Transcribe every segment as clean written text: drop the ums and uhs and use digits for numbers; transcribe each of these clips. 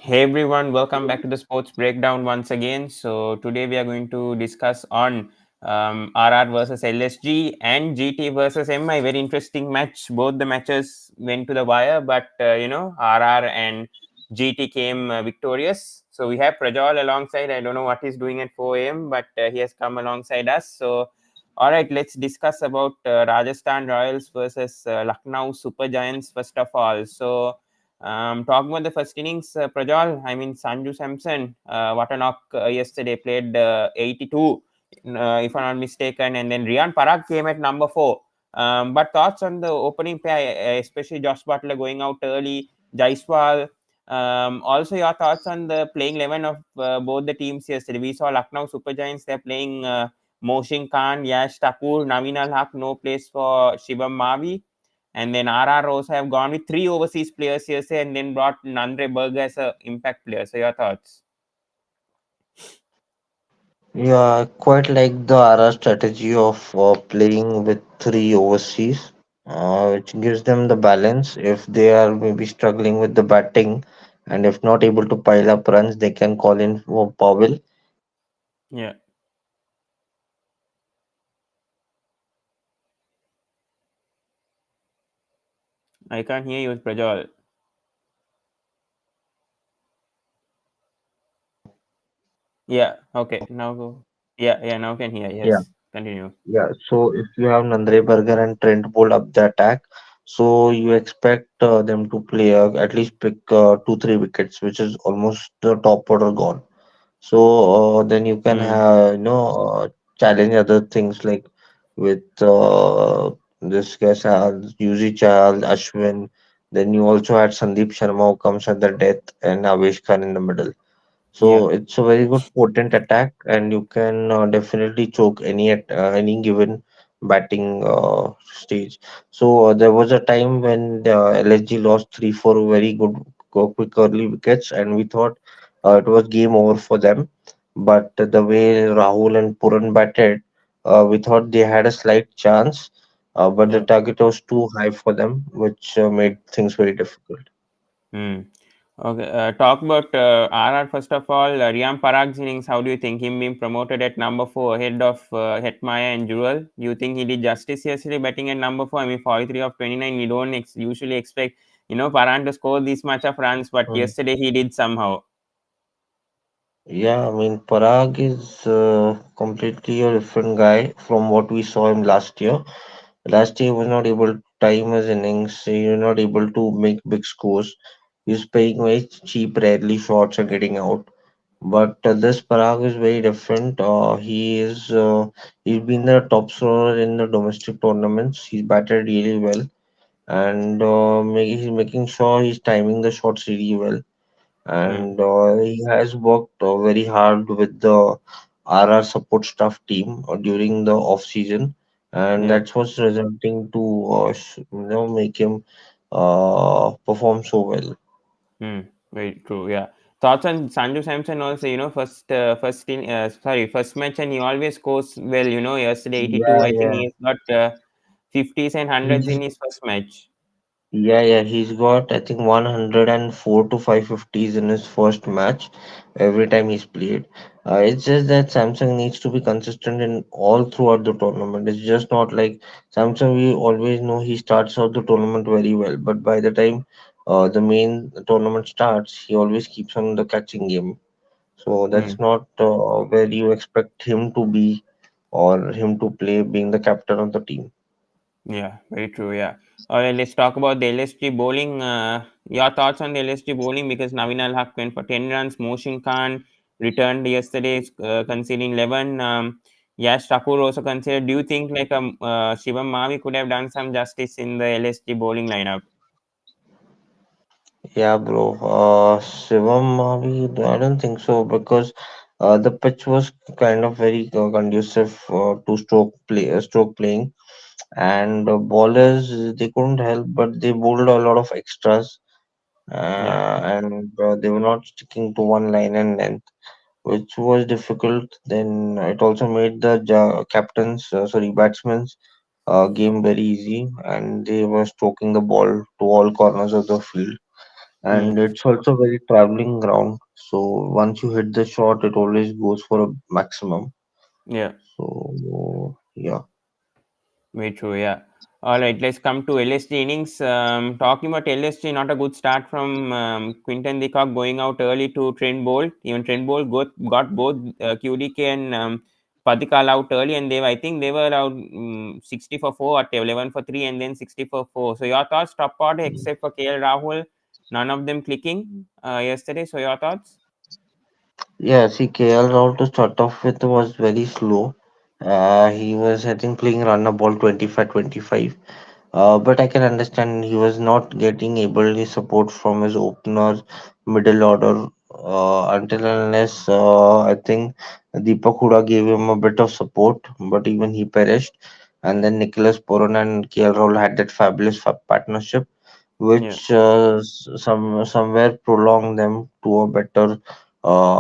Hey everyone, welcome back to the Sports Breakdown once again. So today we are going to discuss on RR versus LSG and GT versus MI. Very interesting match. Both the matches went to the wire, but RR and GT came victorious. So we have Prajal alongside. I don't know what he's doing at 4 a.m., but he has come alongside us. So all right, let's discuss about Rajasthan Royals versus Lucknow Super Giants first of all. So talking about the first innings, Prajal, I mean Sanju Samson, what a knock yesterday, played 82, if I'm not mistaken, and then Riyan Parag came at number 4. But thoughts on the opening pair, especially Josh Butler going out early, Jaiswal. Also, your thoughts on the playing 11 of both the teams yesterday. We saw Lucknow Super Giants, they're playing Moshin Khan, Yash Thakur, Naveen Al Haq, no place for Shivam Mavi. And then RR also have gone with 3 overseas players here, say, and then brought Nandre Berg as a impact player. So your thoughts? Yeah, quite like the RR strategy of playing with three overseas, which gives them the balance. If they are maybe struggling with the batting and if not able to pile up runs, they can call in for Powell. Yeah, I can't hear you, Prajal. Yeah, okay, now go. Yeah, yeah, now can hear. Yeah, Yes, continue. yeah. So if you have Nandre Berger and Trent Bolt up the attack, so you expect them to play at least pick 2 3 wickets, which is almost the top order gone. So then you can Hmm. have challenge other things like with this guy Yuzi Chahal, Ashwin. Then you also had Sandeep Sharma who comes at the death and Avesh Khan in the middle. Yeah, So it's a very good potent attack, and you can definitely choke any given batting stage. So there was a time when the LSG lost 3 4 very good quick early wickets, and we thought it was game over for them. But the way Rahul and Puran batted, we thought they had a slight chance, but the yeah. target was too high for them, which made things very difficult. Hmm. Okay, talk about RR first of all. Riyan Parag's innings, how do you think him being promoted at number 4 ahead of Hetmaya and Jewel? Do you think he did justice yesterday batting at number 4? I mean, 43 of 29, we don't usually expect, Paran to score this much of runs, but yesterday he did somehow. Yeah, I mean, Parag is completely a different guy from what we saw him last year. Last year, he was not able to time his innings, he was not able to make big scores. He was playing very cheap, rarely shots and getting out. But this Parag is very different. He's been the top scorer in the domestic tournaments. He's batted really well, and he's making sure he's timing the shots really well, Hmm. and he has worked very hard with the RR support staff team during the off season, and Yeah. that's what's resulting to make him perform so well. Hmm. Very true. Yeah. Thoughts on Sanju Samson also, first match, and he always scores well, yesterday 82, Yeah, I think yeah. he's got 50s and hundreds He's in his first match. Yeah, he's got I think 104 to 550s in his first match every time he's played. It's just that Samsung needs to be consistent in all throughout the tournament. It's just not like Samsung. We always know he starts out the tournament very well, but by the time the main tournament starts, he always keeps on the catching game. So that's Hmm. not where you expect him to be or him to play, being the captain of the team. Yeah, very true. Yeah. All right, let's talk about the LSG bowling. Your thoughts on the LSG bowling, because Naveen Al Haq went for 10 runs. Moshin Khan returned yesterday, conceding 11. Yash Thakur also considered. Do you think like Shivam Mavi could have done some justice in the LSG bowling lineup? Yeah, bro. Shivam, I don't think so because the pitch was kind of very conducive to stroke playing, and bowlers they couldn't help but they bowled a lot of extras, Yeah. and they were not sticking to one line and length, which was difficult. Then it also made the batsmen's game very easy, and they were stroking the ball to all corners of the field, Mm. and it's also very traveling ground. So once you hit the shot, it always goes for a maximum. Yeah. So yeah, Very true, yeah. All right, let's come to LSG innings. Talking about LSG, not a good start from Quinton de Kock going out early to Trent Bolt. Even Trent Bolt got both QDK and Padikal out early, and I think they were out 60 for 4 or 11 for 3, and then 60 for 4. So your thoughts, top order, except for KL Rahul, none of them clicking yesterday. So your thoughts? yeah. See, KL Rahul to start off with was very slow. He was, I think, playing run a ball 25-25. But I can understand he was not getting able to support from his openers, middle order, until and unless I think Deepak Huda gave him a bit of support, but even he perished. And then Nicholas Puran and KL Rahul had that fabulous partnership, Yeah, which somewhere prolonged them to a better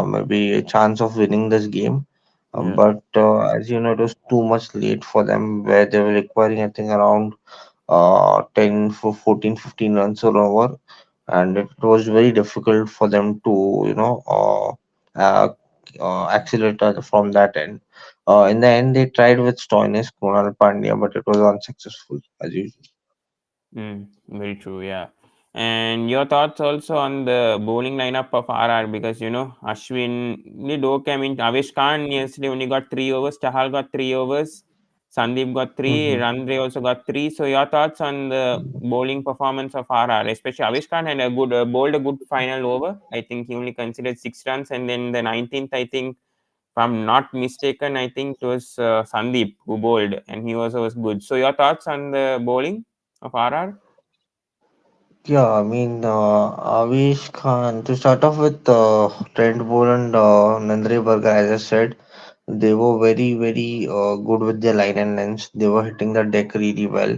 maybe a chance of winning this game. yeah, But as you know, it was too much late for them, where they were requiring I think around 10 for 14 15 runs or over, and it was very difficult for them to accelerate from that end. In the end, they tried with Stoinis, Kunal Pandya, but it was unsuccessful as usual. very true. Yeah. And your thoughts also on the bowling lineup of RR, because Ashwin did okay. I mean, Avesh Khan yesterday only got 3 overs, Chahal got 3 overs, Sandeep got three, Mhm. Randre also got three. So your thoughts on the bowling performance of RR, especially Avesh Khan had a good bowled a good final over. I think he only considered 6 runs, and then the 19th, I think, if I'm not mistaken, I think it was Sandeep who bowled, and he was good. So your thoughts on the bowling of RR? Yeah, I mean, Avish Khan, to start off with Trent Bolt and Nandre Burger, as I said, they were very good with their line and lengths. They were hitting the deck really well,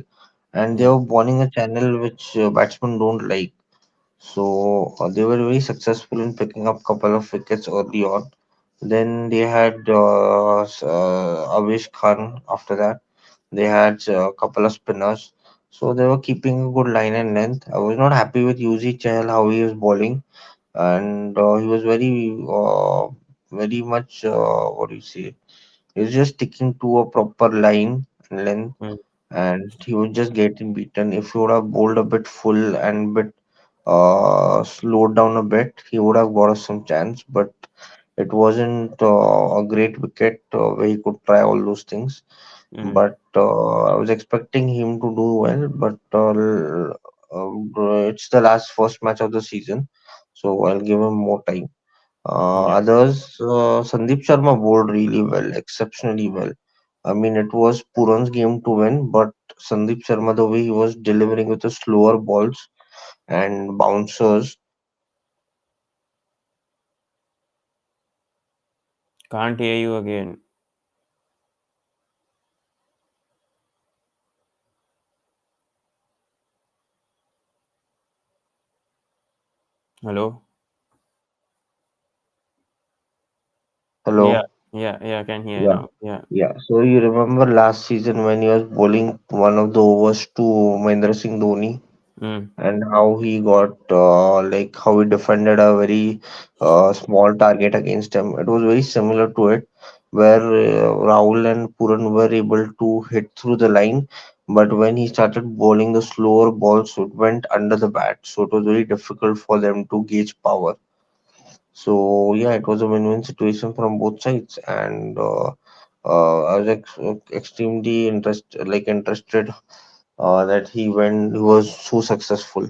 and they Yeah. were bowling a channel which batsmen don't like. So they were very successful in picking up couple of wickets early on. Then they had Avish Khan after that. They had a couple of spinners. So they were keeping a good line and length. I was not happy with Yuzi Chahal how he was bowling, and he was very much what do you say? He was just sticking to a proper line and length, Mm, and he was just getting beaten. If he would have bowled a bit full and bit slowed down a bit, he would have got us some chance. But it wasn't a great wicket where he could try all those things. mm, But I was expecting him to do well. But it's the last first match of the season, so I'll give him more time. yeah. Others, Sandeep Sharma bowled really well, exceptionally well. I mean, it was Puran's game to win, but Sandeep Sharma, the way he was delivering with the slower balls and bouncers. Can't hear you again. Hello? Yeah, Hello. yeah, I can hear Yeah, now. Yeah. yeah. So you remember last season when he was bowling one of the overs to Mahendra Singh Dhoni, Mm, and how he got like how he defended a very small target against him. It was very similar to it, where Rahul and Puran were able to hit through the line, but when he started bowling the slower balls, it went under the bat, so it was very difficult for them to gauge power. So yeah, it was a win-win situation from both sides, and I was extremely interested that he was so successful.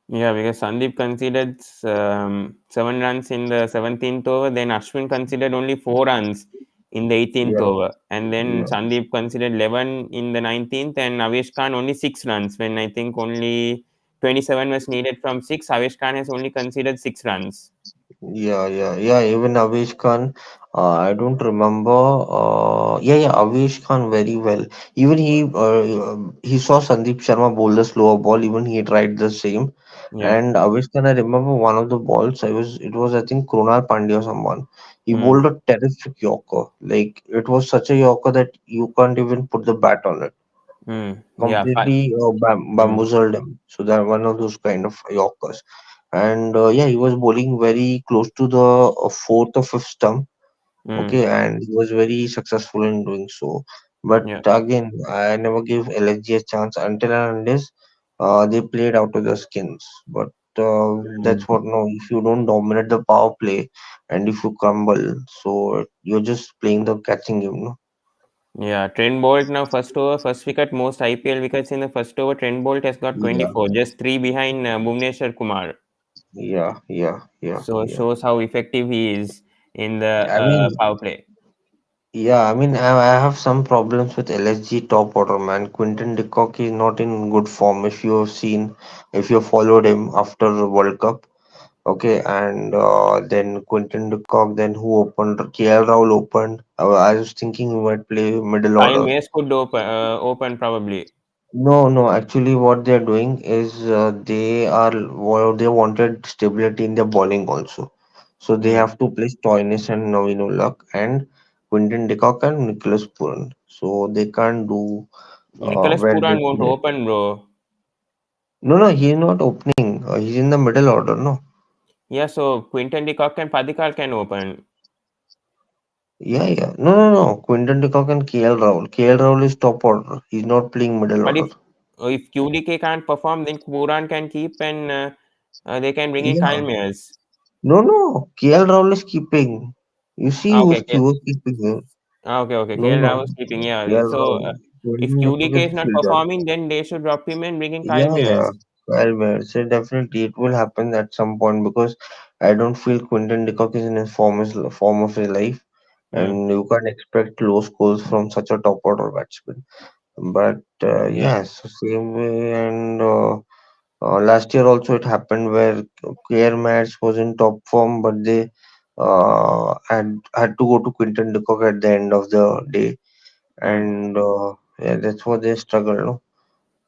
yeah, because Sandeep considered 7 runs in the 17th over, then Ashwin considered only 4 runs in the 18th Yeah, over, and then yeah, Sandeep considered 11 in the 19th, and Avesh Khan only 6 runs when I think only 27 was needed from six. Avesh Khan has only considered 6 runs. yeah. Even Avesh Khan, I don't remember. Yeah, Avesh Khan very well. Even he saw Sandeep Sharma bowl the slower ball. Even he tried the same. Yeah. And Avesh Khan, I remember one of the balls. It was I think Krunal Pandya or someone. He Mm, bowled a terrific Yorker. Like it was such a Yorker that you can't even put the bat on it. yeah. Completely Mm, bamboozled him. So they're one of those kind of Yorkers. and yeah, he was bowling very close to the fourth or fifth stump. Okay, and he was very successful in doing so. But Yeah. again, I never give LSG a chance until and unless they played out of their skins. But Mm. that's what, no, if you don't dominate the power play and if you crumble, so you're just playing the catching game, no? Yeah, Trent Bolt now first over, first wicket, most IPL wickets in the first over. Trent Bolt has got Yeah, 24, just three behind Bhuvneshwar Kumar. yeah, yeah, yeah, So yeah. shows how effective he is in the I mean, power play. yeah, I mean, I have some problems with LSG top order, man. Quinton de Kock is not in good form. If you have seen, if you followed him after the World Cup, okay, and then Quinton de Kock, then who opened? KL Rahul opened. I was thinking we might play middle Kyle order. Mays could open probably. No, no, actually, what they're doing is well, they wanted stability in their bowling also. So they Mm. have to place Stoinis and Navin Ulak and Quinton de Kock and Nicholas Puran. So they can't do Nicholas where they Puran won't play. open, bro. No, no, he's not opening. He's in the middle order, no. Yeah, so Quinton de Kock and Padikal can open. Yeah, yeah. No, no, no. Quinton de Kock and KL Rahul. KL Rahul is top order. He's not playing middle But order. if QDK can't perform, then Puran can keep and they can bring in Kyle Yeah. Mayers. No, no. KL Rahul is keeping. You see Ah, who's, okay, who's keeping here. okay. No, KL no. Rahul keeping. Yeah. KL So Rahul. if Quinton de Kock QDK is is a not fielder. performing, then they should drop him and bring in Kyle Yeah, yeah. Mayers. Well, man, so definitely it will happen at some point because I don't feel Quinton de Kock is in form of his life, Hmm. and you can't expect low scores from such a top order batsman. But Yeah. yes, same way. And last year also it happened where KR Match was in top form, but they had to go to Quinton de Kock at the end of the day, Hmm. and yeah, that's what they struggled. No?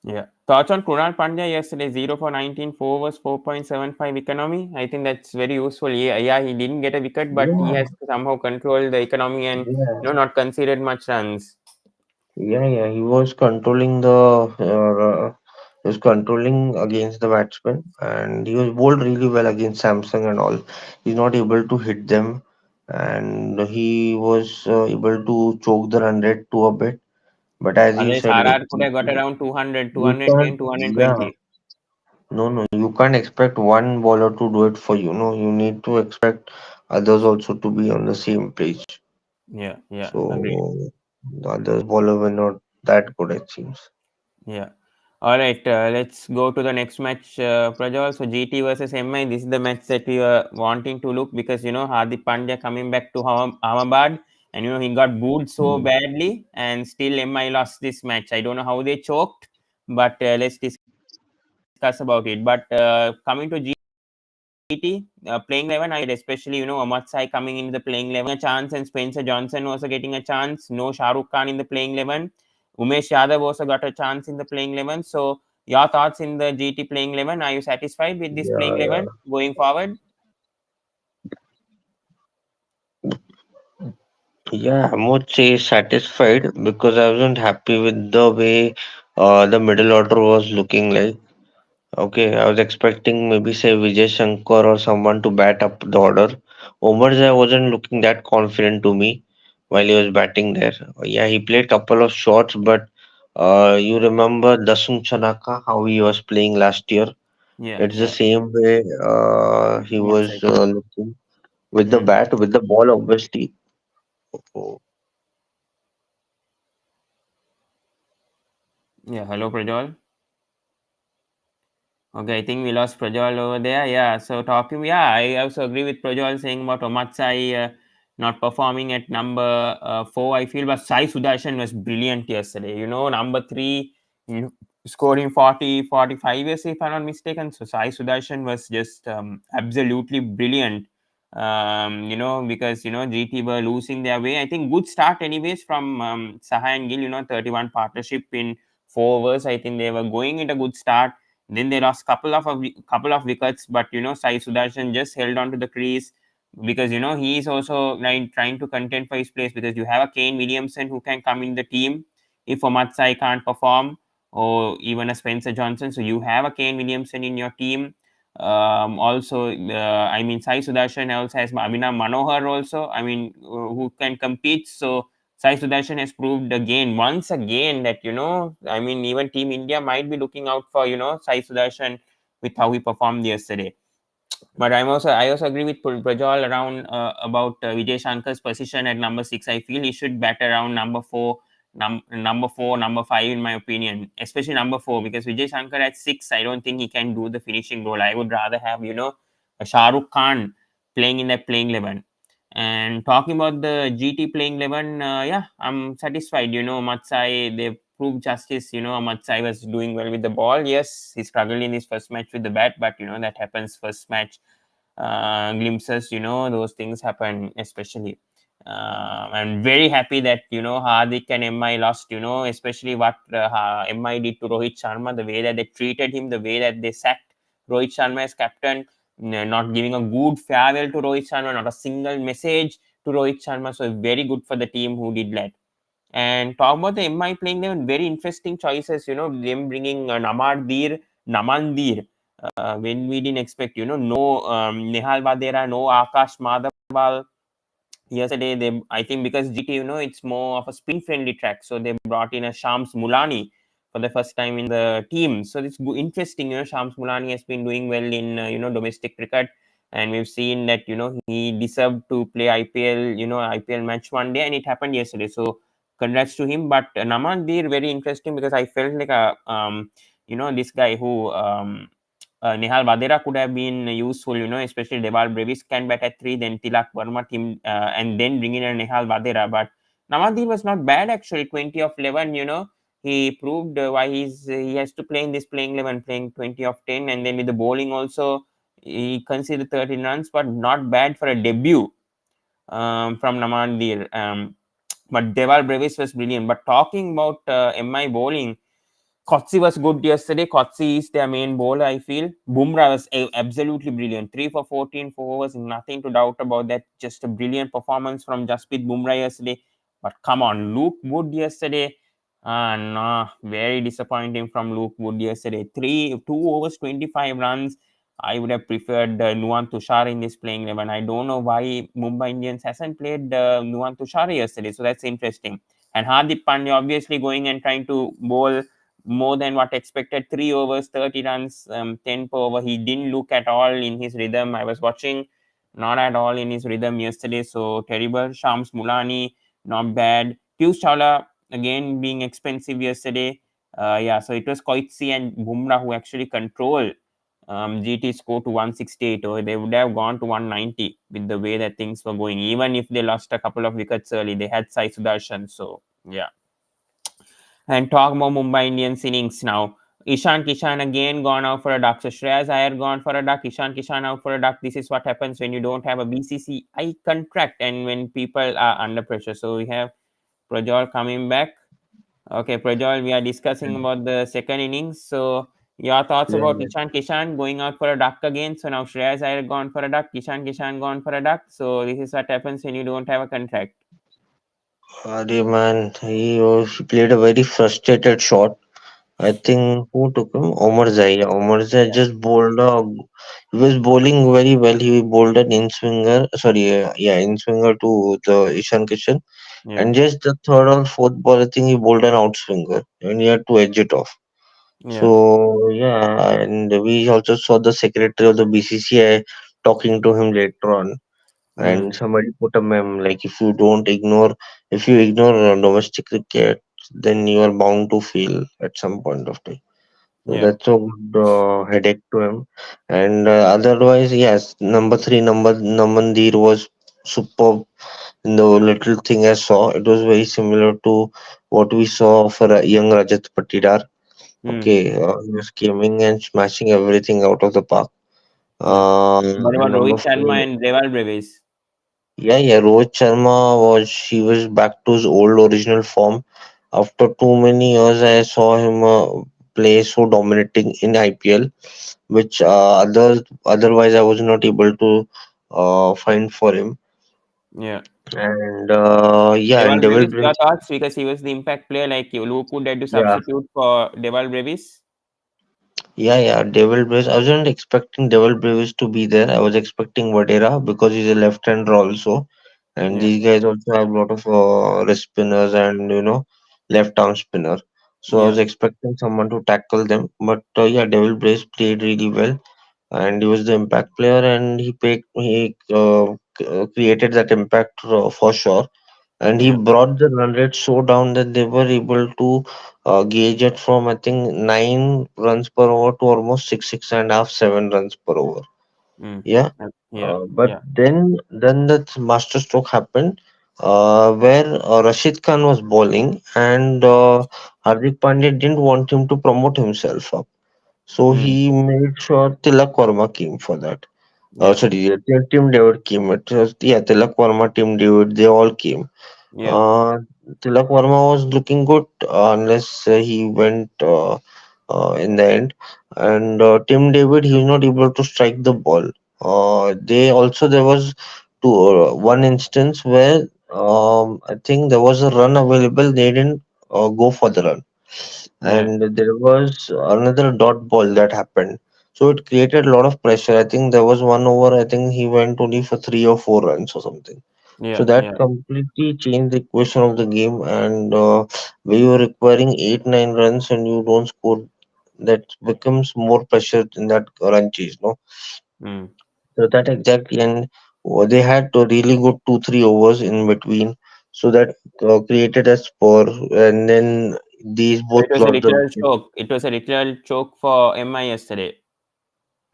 Yeah. Thoughts on Kunal Pandya yesterday? 0 for 19, 4 was 4.75 economy. I think that's very useful. Yeah, he didn't get a wicket, but he Yeah, has somehow controlled the economy and yeah. not conceded much runs. Yeah, yeah, he was controlling he was controlling against the batsman, and he was bowled really well against Samson and all. He's not able to hit them, and he was able to choke the run rate to a bit. But as you Otherwise, said, with RR could have got around 200, you can't, 210, yeah, 220. no, you can't expect one bowler to do it for you. No, you need to expect others also to be on the same page. Yeah, agreed. So the others bowler were not that good, it seems. Yeah. All right, let's go to the next match, Prajwal. So GT versus MI. This is the match that we were wanting to look because Hardik Pandya coming back to Ahmedabad, and he got booed so badly, and still MI lost this match. I don't know how they choked, but let's discuss about it. But coming to GT playing 11, I especially Ahmad Sai coming into the playing 11 was getting a chance, and Spencer Johnson also getting a chance. No Shah Rukh Khan in the playing 11. Umesh Yadav also got a chance in the playing 11. So your thoughts in the GT playing 11? Are you satisfied with this playing Yeah, yeah. 11 going forward? Yeah, I would say satisfied because I wasn't happy with the way the middle order was looking like. Okay, I was expecting maybe say Vijay Shankar or someone to bat up the order. Omarjai wasn't looking that confident to me while he was batting there. Yeah, he played couple of shots, but you remember Dasum Chanaka how he was playing last year. It's the Yeah. same way he Ahmad was Sai. looking with the Mm. bat, with the ball, obviously. Oh, Yeah, hello Prajwal. Okay, I think we lost Prajwal over there. Yeah, so talking, yeah, I also agree with Prajwal saying about Omatsai not performing at number 4. I feel, but Sai Sudarshan was brilliant yesterday. Number 3 scoring 40, 45 years, if I'm not mistaken. So Sai Sudarshan was just absolutely brilliant. Because GT were losing their way. I think good start, anyways, from Sahai and Gill. 31 partnership in 4 overs. I think they were going at a good start, then they lost couple of wickets, but Sai Sudarshan just held on to the crease because he is also like trying to contend for his place because you have a Kane Williamson who can come in the team if Ahmad Sai can't perform, or even a Spencer Johnson. So you have a Kane Williamson in your team. Also, I mean, Sai Sudarshan also has Amina Manohar also. I mean, who can compete. So Sai Sudarshan has proved again, once again, that I mean, even Team India might be looking out for Sai Sudarshan with how he performed yesterday. But I also agree with Prajol around about Vijay Shankar's position at number 6. I feel he should bat around number 4, number 4, number 5 in my opinion, especially number 4, because Vijay Shankar at 6, I don't think he can do the finishing role. I would rather have a Shah Rukh Khan playing in that playing 11. And talking about the GT playing 11, yeah, I'm satisfied. Matsai, they proved justice. Matsai was doing well with the ball. Yes, he struggled in his first match with the bat, but that happens first match. Glimpses, those things happen, especially. I'm very happy that Hardik and MI lost. Especially what MI did to Rohit Sharma, the way that they treated him, the way that they sacked Rohit Sharma as captain, not giving a good farewell to Rohit Sharma, not a single message to Rohit Sharma. So very good for the team who did that. And talk about the MI playing them, very interesting choices. Them bringing Namandir, when we didn't expect. No Nehal Vadera, no Akash Madhaval. Yesterday, I think because GT, it's more of a spin friendly track, so they brought in a Shams Mulani for the first time in the team. So it's interesting. Shams Mulani has been doing well in domestic cricket, and we've seen that he deserved to play IPL, IPL match one day, and it happened yesterday. So congrats to him. But Namandir, very interesting, because I felt like this guy who Nihal Vadera could have been useful, especially Deval Brevis can bat at 3, then Tilak Verma team, and then bring in a Nihal Vadera. But Namandir was not bad actually, 20 of 11, he proved why he has to play in this playing 11, playing 20 of 10, and then with the bowling also, he conceded 13 runs, but not bad for a debut from Namandir. But Deval Brevis was brilliant. But talking about MI bowling, Kotsi was good yesterday. Kotsi is their main bowler, I feel. Bumrah was absolutely brilliant. 3 for 14, 4 overs, nothing to doubt about that. Just a brilliant performance from Jasprit Bumrah yesterday. But come on, Luke Wood yesterday. No, very disappointing from Luke Wood yesterday. 2 overs, 25 runs. I would have preferred Nuwan Tushar in this playing 11. I don't know why Mumbai Indians hasn't played Nuwan Tushar yesterday. So that's interesting. And Hardik Pandya obviously going and trying to bowl more than what expected. 3 overs, 30 runs, 10 per over. He didn't look at all in his rhythm. I was watching, not at all in his rhythm yesterday. So terrible. Shams Mulani, not bad. Piyush Chawla again being expensive yesterday. Yeah, so it was Koitsi and Bumrah who actually control GT score to 168, or they would have gone to 190 with the way that things were going. Even if they lost a couple of wickets early, they had Sai Sudarshan. So yeah. And talk about Mumbai Indians innings now. Ishan Kishan again gone out for a duck. So Shreyas Iyer gone for a duck. Ishan Kishan out for a duck. This is what happens when you don't have a BCCI contract and when people are under pressure. So we have Prajol coming back. Okay, Prajol, we are discussing about the second innings. So your thoughts Yeah, about Ishan Kishan going out for a duck again. So now Shreyas Iyer gone for a duck. Ishan Kishan gone for a duck. So this is what happens when you don't have a contract. Man, he played a very frustrated shot. I think who took him? Omar Zai. Yeah, Omar Zai Yeah, just bowled a. He was bowling very well. He bowled an in swinger. Sorry, yeah, in swinger to the Ishan Kishan. yeah, And just the third or fourth ball, I think he bowled an out swinger, and he had to edge it off. yeah, So yeah, and we also saw the secretary of the BCCI talking to him later on, mm, and somebody put a meme like if you ignore domestic cricket, then you are bound to fail at some point of time. So yeah, that's a good headache to him. And otherwise, yes, Namandir was superb in the little thing I saw. It was very similar to what we saw for young Rajat Patidar. mm, Okay, he was coming and smashing everything out of the park. yeah. What And about Rohit number Sharma four, and Deval Brevis? yeah, Rohit Sharma was back to his old original form. After too many years, I saw him play so dominating in IPL, which otherwise I was not able to find for him. Yeah. And yeah, and Deval Devil Brevis, your Prince, thoughts? Because he was the impact player, like you. Who could have to yeah, substitute for Deval Brevis? Devil Braves. I wasn't expecting Devil Braves to be there. I was expecting Vadera because he's a left-hander also, and Yeah, these guys also have a lot of wrist spinners and left-arm spinner. So I was yeah, expecting someone to tackle them, but Devil Braves played really well, and he was the impact player, and he created that impact for sure, and he yeah, brought the run rate so down that they were able to gauge it from I think 9 runs per over to almost six and a half, 7 runs per over. mm, Yeah, yeah, but yeah, then that master stroke happened, where Rashid Khan was bowling, and Hardik Pandya didn't want him to promote himself up, so mm, he made sure Tilak Verma came for that. yeah, Sorry, Team David came. It was, Tilak Verma, Team David, they all came. yeah, uh, Tilak Varma was looking good unless he went in the end. And Tim David, he was not able to strike the ball. There was one instance where I think there was a run available. They didn't go for the run, yeah, and there was another dot ball that happened. So it created a lot of pressure. I think there was one over. I think he went only for 3 or 4 runs or something. So yeah, that yeah, completely changed the equation of the game, and where you were requiring 8 9 runs and you don't score, that becomes more pressure in that run chase, no? mm. So that exactly, and they had to really good 2 3 overs in between, so that created a score, and then these So it both was a lost the literal wicket. choke. It was a literal choke for MI yesterday.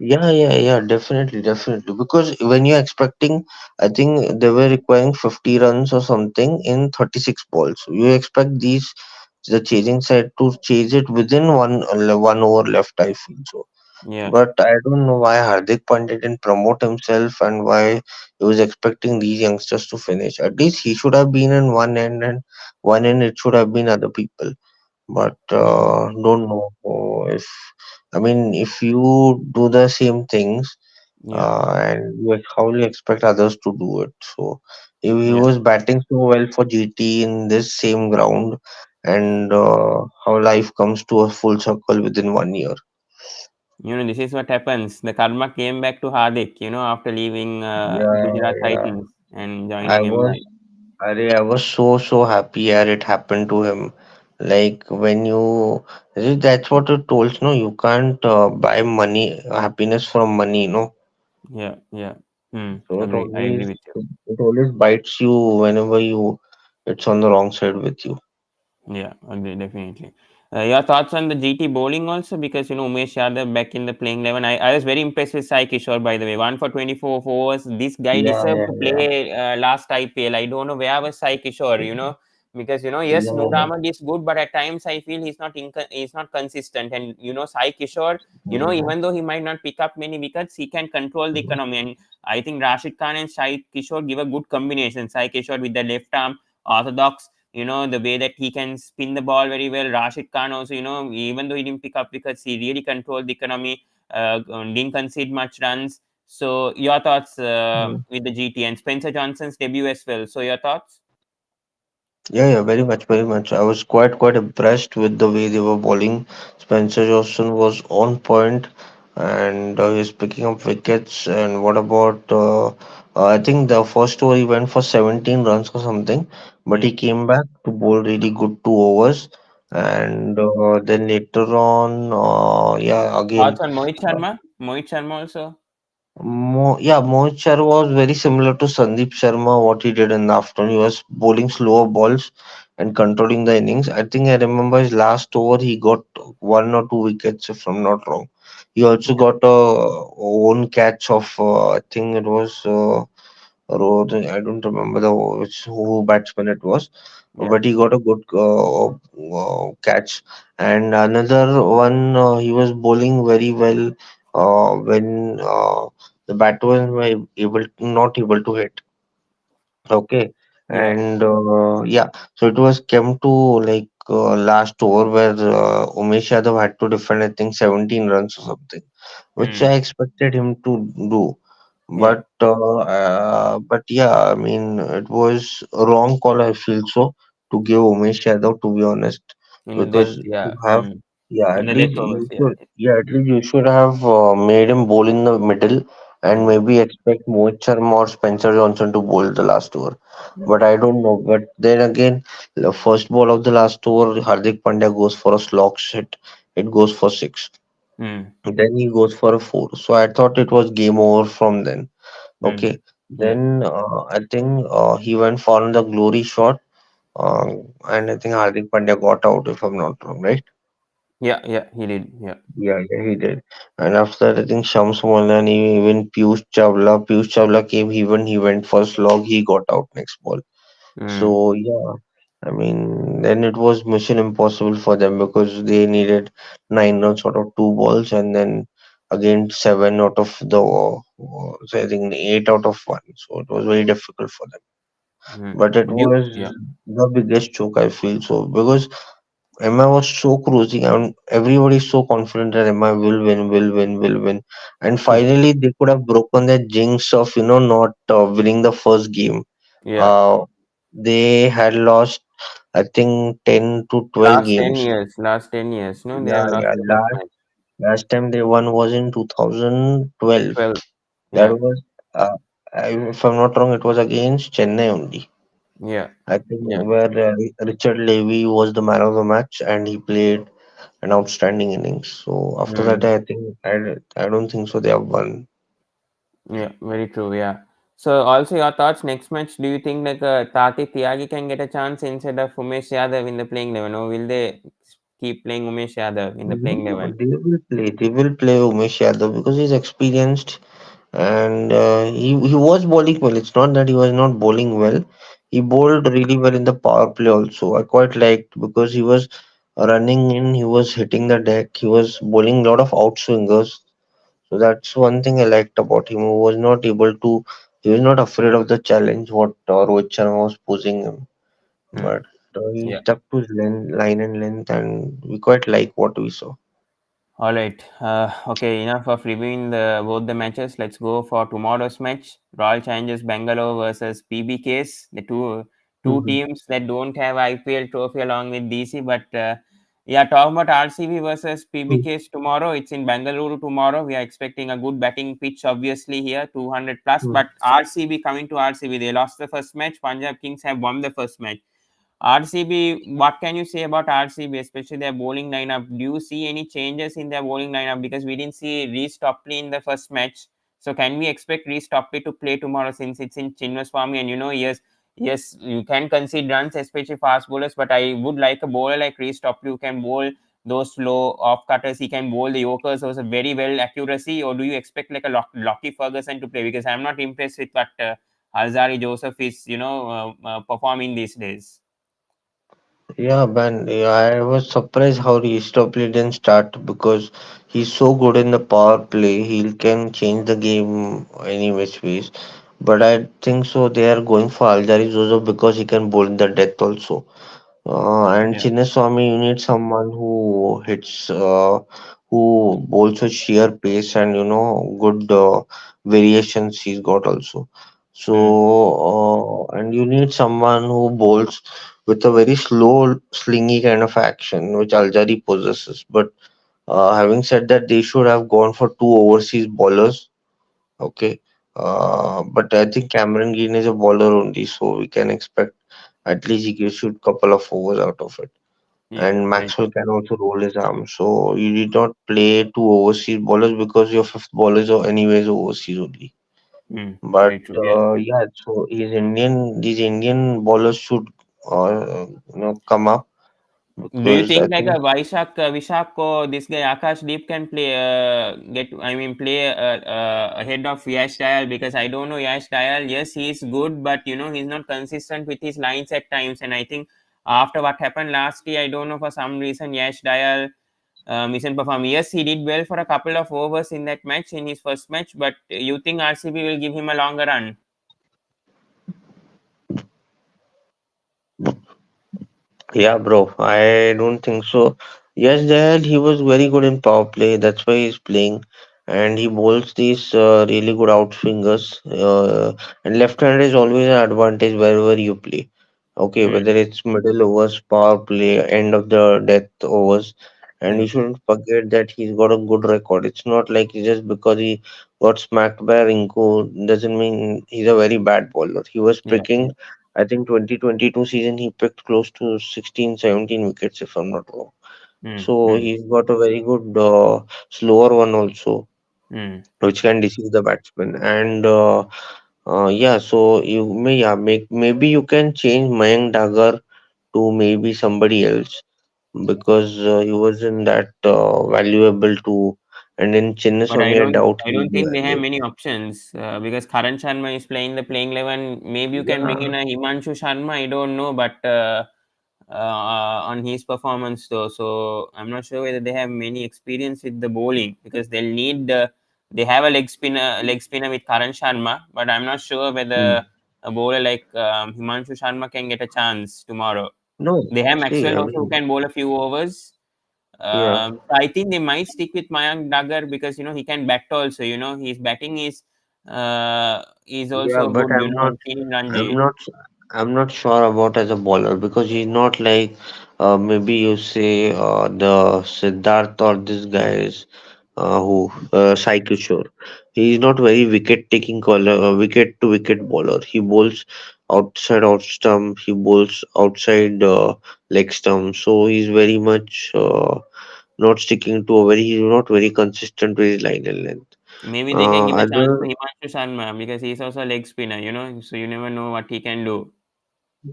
Definitely, definitely. Because when you're expecting, I think they were requiring 50 runs or something in 36 balls. You expect the chasing side to chase it within 1 over left, I feel so. Yeah, But I don't know why Hardik Pandya didn't promote himself and why he was expecting these youngsters to finish. At least he should have been in one end, and one end it should have been other people, but don't know if I mean if you do the same things, yeah, how will you expect others to do it? So if he yeah. was batting so well for GT in this same ground, and how life comes to a full circle within 1 year. This is what happens. The karma came back to Hardik, after leaving Yeah, Gujarat yeah. Titans and I joining was, MI. I was so happy that it happened to him. Like when you, that's what it told. No, you can't buy money, happiness from money. No, Yeah, yeah. so I agree with you. it always bites you whenever it's on the wrong side with you. Yeah, agree, definitely. Your thoughts on the GT bowling also, because Umesh Yadav back in the playing 11. I was very impressed with Sai Kishore, by the way. 1 for 24 overs. This guy Yeah, deserved yeah, to yeah, play last IPL. I don't know where was Sai Kishore, because yes, Noor yeah, Ahmed is good, but at times I feel he's not consistent. And Sai Kishore, yeah. even though he might not pick up many wickets, he can control the economy. And I think Rashid Khan and Sai Kishore give a good combination. Sai Kishore with the left arm orthodox, the way that he can spin the ball very well. Rashid Khan also, even though he didn't pick up wickets, he really controlled the economy, didn't concede much runs. So your thoughts with the GT and Spencer Johnson's debut as well. So your thoughts? Very much, very much. I was quite impressed with the way they were bowling. Spencer Johnson was on point, and he's picking up wickets. And what about? I think the first over he went for 17 runs or something, but Yeah. he came back to bowl really good 2 overs. And then later on, again. Thoughts on Mohit Sharma? Mohit Sharma also. Mohit Sharma was very similar to Sandeep Sharma, what he did in the afternoon. He was bowling slower balls and controlling the innings. I think I remember his last over, he got 1 or 2 wickets, if I'm not wrong. He also Yeah. got a own catch of, I think it was I don't remember who batsman it was, Yeah. but he got a good catch. And another one, he was bowling very well when the batsmen were not able to hit. Okay, Yeah. and so it was came to like last over where Umesh Yadav had to defend, I think, 17 runs or something, which I Mm. expected him to do. Yeah. But yeah, I mean, it was a wrong call, I feel so, to give Umesh Yadav, to be honest, In the death. because Yeah. have Mm. Yeah, in at the less least overs. you Yeah. should. Yeah, at least you should have made him bowl in the middle, and Mm, maybe expect Mohit Sharma or Spencer Johnson to bowl the last over. But mm, I don't know. But then again, the first ball of the last over, Hardik Pandya goes for a slog hit. It goes for six. mm, Then he goes for a four. So I thought it was game over from then. mm. Okay. Yeah. Then I think he went for the glory shot, and I think Hardik Pandya got out, if I'm not wrong, right? Yeah. Yeah. He did. Yeah. Yeah, he did. And after that, I think Shams Molan, even Piyush Chawla came, even he went for slog, he got out next ball. Mm, So yeah, I mean, then it was mission impossible for them because they needed 9 runs out of two balls, and then again seven out of so I think eight out of one. So it was very difficult for them. mm. But it You. was Yeah. the biggest choke, I feel so, because Emma was so cruising and everybody so confident that Emma will win, will win, will win. And finally, they could have broken that jinx of, not winning the first game. Yeah. Uh, they had lost, I think, 10 to 12 Last 10 games. years. Last 10 years. No, they Yeah, have lost yeah. the first match. Last time they won was in 2012. 12. That Yeah. was, if I'm not wrong, it was against Chennai only. Yeah. I think Yeah. where Richard Levy was the man of the match and he played an outstanding innings. So after that, Mm. I think I don't think so. They have won. Yeah. Very true. Yeah. So also your thoughts next match. Do you think like Tati Tyagi can get a chance instead of Umesh Yadav in the playing 11, or will they keep playing Umesh Yadav in the No, playing no, 11? they will play. They will play Umesh Yadav because he's experienced and he was bowling well. It's not that he was not bowling well. He bowled really well in the power play also. I quite liked because he was running in. He was hitting the deck. He was bowling a lot of outswingers. So that's one thing I liked about him. He was not able to. He was not afraid of the challenge what Rohit Sharma was posing him. Mm. But he Yeah. stuck to his line and length, and we quite like what we saw. All right. Okay, enough of reviewing both the matches. Let's go for tomorrow's match. Royal Challengers Bangalore versus PBKs. The two Mhm. teams that don't have IPL trophy along with DC. But yeah, talking about RCB versus PBKs tomorrow. It's in Bangalore tomorrow. We are expecting a good batting pitch, obviously here, 200 plus. Mhm. But RCB, coming to RCB, they lost the first match. Punjab Kings have won the first match. RCB, what can you say about RCB, especially their bowling lineup? Do you see any changes in their bowling lineup? Because we didn't see Reece Topley in the first match. So can we expect Reece Topley to play tomorrow since it's in Chinnaswamy? And yes, you can concede runs, especially fast bowlers, but I would like a bowler like Reece Topley who can bowl those slow off cutters. He can bowl the Yorkers also very well accuracy. Or do you expect like a Lockie Ferguson to play? Because I'm not impressed with what Alzari Joseph is, performing these days. Yeah, man, yeah, I was surprised how Stopley didn't start because he's so good in the power play. He can change the game any which ways. But I think so. They are going for Alzari Joseph because he can bowl in the death also. And Yeah. Chinnaswamy, you need someone who hits, who bowls with sheer pace and good variations he's got also. So, Mm. and you need someone who bowls with a very slow, slingy kind of action, which Aljari possesses. But having said that, they should have gone for two overseas bowlers. Okay. But I think Cameron Green is a bowler only, so we can expect at least he gives you a couple of overs out of it. Yeah, And very Maxwell true. can also roll his arm. So you did not play two overseas bowlers because your fifth bowlers are anyways overseas only. But Very true. Yeah. yeah, so these Indian bowlers should come up Do you because I think like think a Vishak or this guy Akash Deep can play play ahead of Yash Dayal? Because I don't know Yash Dayal. Yes, he's good, but he's not consistent with his lines at times. And I think after what happened last year, I don't know for some reason Yash Dayal isn't performing. Yes, he did well for a couple of overs in that match in his first match, but you think RCB will give him a longer run? yeah, bro. I don't think so. Yes, Dad, he was very good in power play. That's why he's playing, and he bowls these really good outswingers. And left-hand is always an advantage wherever you play. Okay, Mm, whether it's middle overs, power play, end of the death overs, and we Okay. shouldn't forget that he's got a good record. It's not like just because he got smacked by Rinku doesn't mean he's a very bad bowler. He was Yeah. Yeah. picking, I think 2022 season he picked close to 16, 17 wickets if I'm not wrong. Hmm. So Hmm. he's got a very good slower one also, Hmm. which can deceive the batsman. And yeah, so you may yeah make maybe you can change Mayank Dagar to maybe somebody else because he wasn't that valuable to. And in But Chinnaswamy, I doubt I he'll don't be think they have valuable. many options because Karan Sharma is playing the playing 11. Maybe you can bring Yeah, in a Himanshu Sharma. I don't know, but on his performance though, so I'm not sure whether they have many experience with the bowling because they'll need. They have a leg spinner with Karan Sharma, but I'm not sure mm. whether a bowler like Himanshu Sharma can get a chance tomorrow. No, They have see, Maxwell I also who mean, can bowl a few overs. yeah, So I think they might stick with Mayank Daggar because he can bat also. His batting is yeah, also but good. I've seen in I'm Ranji. not, I'm not sure about as a bowler because he's not like, maybe you say the Siddharth or this guy is who Sai Kishore. He is not very wicket taking caller, wicket to wicket bowler. He bowls outside out stump. He bowls outside leg stump. So he's very much not sticking to a very. He's not very consistent with his line and length. Maybe they can give a chance Other to Himanshu Sharma because he's also a leg spinner. So you never know what he can do.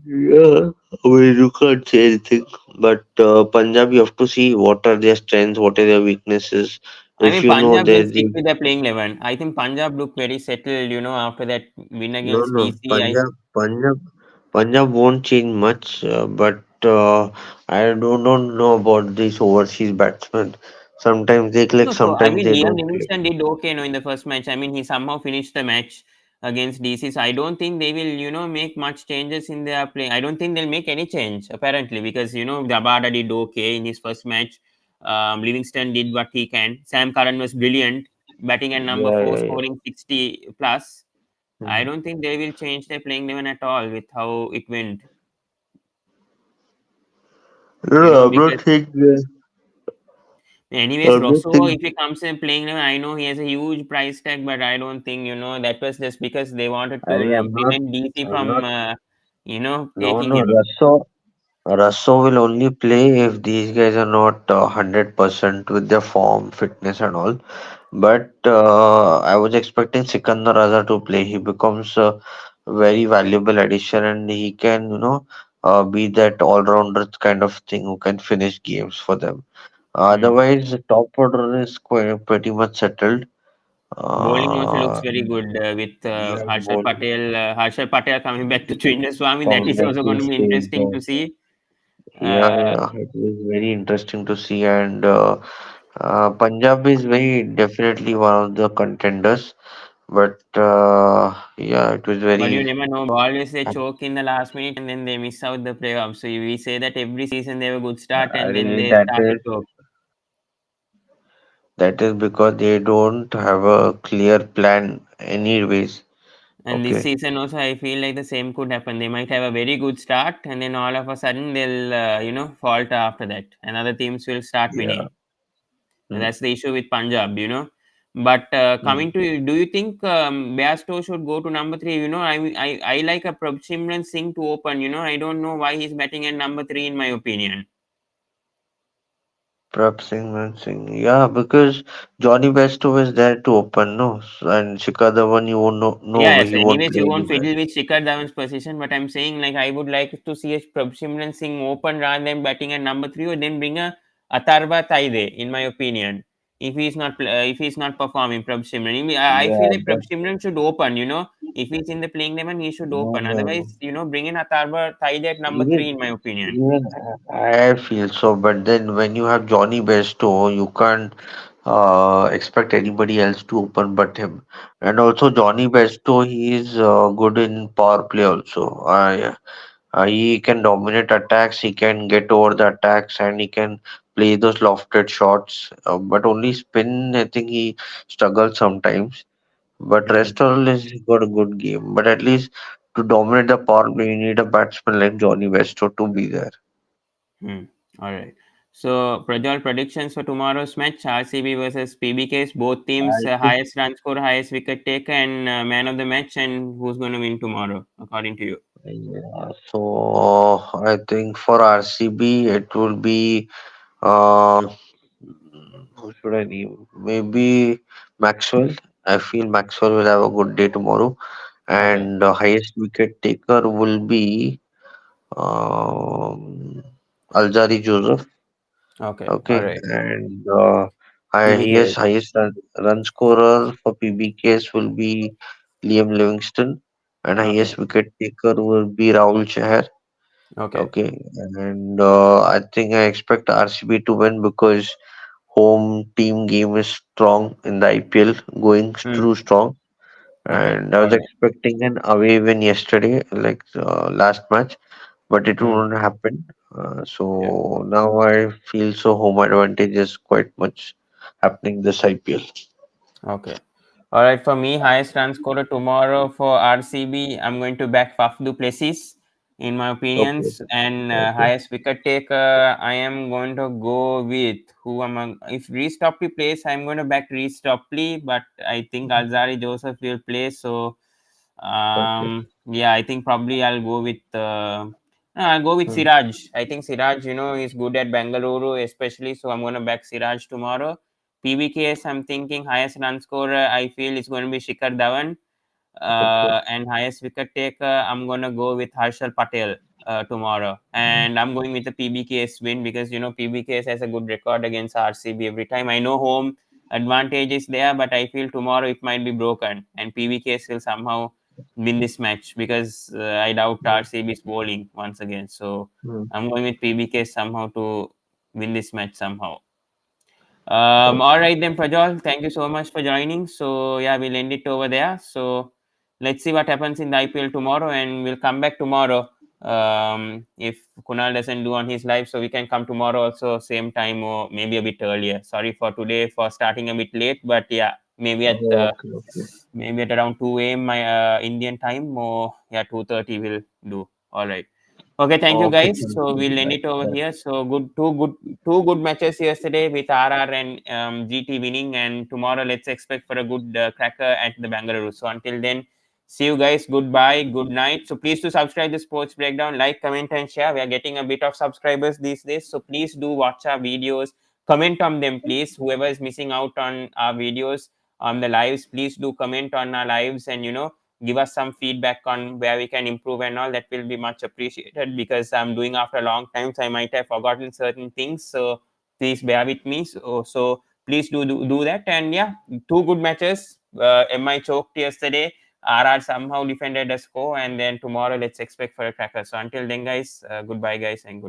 Yeah, I mean, you can't say anything, but Punjab, you have to see what are their strengths, what are their weaknesses. I If mean, you know Punjab will that stick the with their playing 11. I think Punjab looked very settled, after that win no, against no, DC. Punjab won't change much, but I don't know about these overseas batsmen. Sometimes they click, No, so I sometimes mean, they Liam don't click. Livingston did okay, in the first match. I mean, he somehow finished the match against DC. So I don't think they will, make much changes in their play. I don't think they'll make any change apparently because Gabada did okay in his first match. Livingston did what he can. Sam Curran was brilliant, batting at number Yeah, four, yeah, yeah. scoring 60 plus. I Mhm. don't think they will change their playing 11 at all with how it went. No, I'm not Because saying. anyways, I'm not Rosso, saying. if he comes in playing now, I know he has a huge price tag, but I don't think that was just because they wanted to I'm not. prevent DC I'm from not. No, taking no, him. Russo will only play if these guys are not 100% with their form, fitness, and all. But I was expecting Sikandar Raza to play. He becomes a very valuable addition, and he can, be that all-rounder kind of thing who can finish games for them. Hmm. Otherwise, the top order is quite pretty much settled. Bowling also looks Uh, very good with yeah, Harshal bowling Patel. Harshal Patel coming back to Swami. That coming is back also to going to his be stage. interesting to see. Yeah, Uh, yeah, it was very interesting to see, and Punjab is very definitely one of the contenders. But yeah, it was but you very. never know. Always they choke in the last minute and then they miss out the playoffs. So we say that every season they have a good start I and then mean, they start to choke. that is because they don't have a clear plan, anyways. And this Okay. season also, I feel like the same could happen. They might have a very good start, and then all of a sudden they'll, falter after that, and other teams will start Yeah. winning. And Mm, that's the issue with Punjab. But mm. coming to you, do you think Bairstow should go to number three? I like a Prabhsimran Singh to open. I don't know why he's batting at number three, in my opinion. Prab Singh, Man Singh. Yeah, because Johnny Bairstow is there to open, no? And Shikhar Dhawan, you won't know, Yeah, no, yeah. he So, won't anyways, play you won't anywhere. fiddle with Shikhar Dhawan's position, but I'm saying like I would like to see a Prabhsimran Singh open rather than batting at number three, or then bring a Atharva Taide, in my opinion. If he's not performing Prabhsimran, I feel Yeah, like but Prabhsimran should open. If he's in the playing 11, he should no, open. no, no. Otherwise, bring in Atharva Taide at number three, Even in my opinion. even I feel so, but then when you have Johnny Bairstow, you can't expect anybody else to open but him. And also Johnny Bairstow, he is good in power play also. He can dominate attacks, he can get over the attacks, and he can play those lofted shots. But only spin, I think he struggles sometimes. But Hmm. rest all is he got a good game. But at least to dominate the power play, you need a batsman like Johnny Bairstow to be there. Hmm. All right. So, Prajwal, predictions for tomorrow's match: RCB versus PBKs. Both teams I think highest run score, highest wicket taker, and man of the match. And who's going to win tomorrow, according to you? yeah, so I think for RCB it will be who should I name? Maybe Maxwell. I feel Maxwell will have a good day tomorrow, Okay. and the highest wicket taker will be um, Alzari Joseph. Okay. All Okay, right. and PBKs. highest run scorer for PBKs will be Liam Livingston, and Okay. highest wicket taker will be Rahul Chahar. Okay. Okay, and I think I expect RCB to win because home team game is strong in the IPL, going Hmm. through strong. Okay. And I All was right. expecting an away win yesterday, like last match, but it Hmm. won't happen. Yeah. So now I feel so home advantage is quite much happening this IPL. Okay. All right. For me, highest run scorer tomorrow for RCB, I'm going to back Faf du Plessis, in my Okay, opinions, and okay, highest wicket taker, I am going to go with who am I? If Reece Topley plays, I'm going to back Reece Topley, but I think Alzari Joseph will play, so okay. yeah, I think probably I'll go with Hmm. Siraj. I think Siraj, is good at Bengaluru, especially. So I'm gonna back Siraj tomorrow. PBKS, I'm thinking highest run scorer. I feel it's going to be Shikhar Dhawan. Okay. And highest wicket taker, I'm gonna go with Harshal Patel tomorrow. And I'm going with the PBKS win because PBKS has a good record against RCB every time. I know home advantage is there, but I feel tomorrow it might be broken, and PBKS will somehow win this match because I doubt Hmm. RCB is bowling once again. So Hmm. I'm going with PBKS somehow to win this match somehow. All Okay. right then, Prajol. Thank you so much for joining. So yeah, we'll end it over there. So let's see what happens in the IPL tomorrow, and we'll come back tomorrow. If Kunal doesn't do on his live, so we can come tomorrow also same time or maybe a bit earlier. Sorry for today for starting a bit late, but yeah, Okay. Okay. maybe at around 2 a.m. my Indian time, or yeah, 2:30 will do. All right. Okay, thank you Okay. guys. Thank So you. we'll end Bye. it over Bye. here. So two good matches yesterday with RR and GT winning, and tomorrow let's expect for a good cracker at the Bangalore. So until then, see you guys. Goodbye, good night. So please do subscribe the Sports Breakdown, like, comment, and share. We are getting a bit of subscribers these days, so please do watch our videos, comment on them, please. Whoever is missing out on our videos on the lives, please do comment on our lives, and give us some feedback on where we can improve and all. That will be much appreciated because I'm doing after a long time, so I might have forgotten certain things, so please bear with me. So please do that. And yeah, two good matches. Mi choked yesterday, RR somehow defended a score, and then tomorrow let's expect for a cracker. So until then, guys, goodbye guys, and good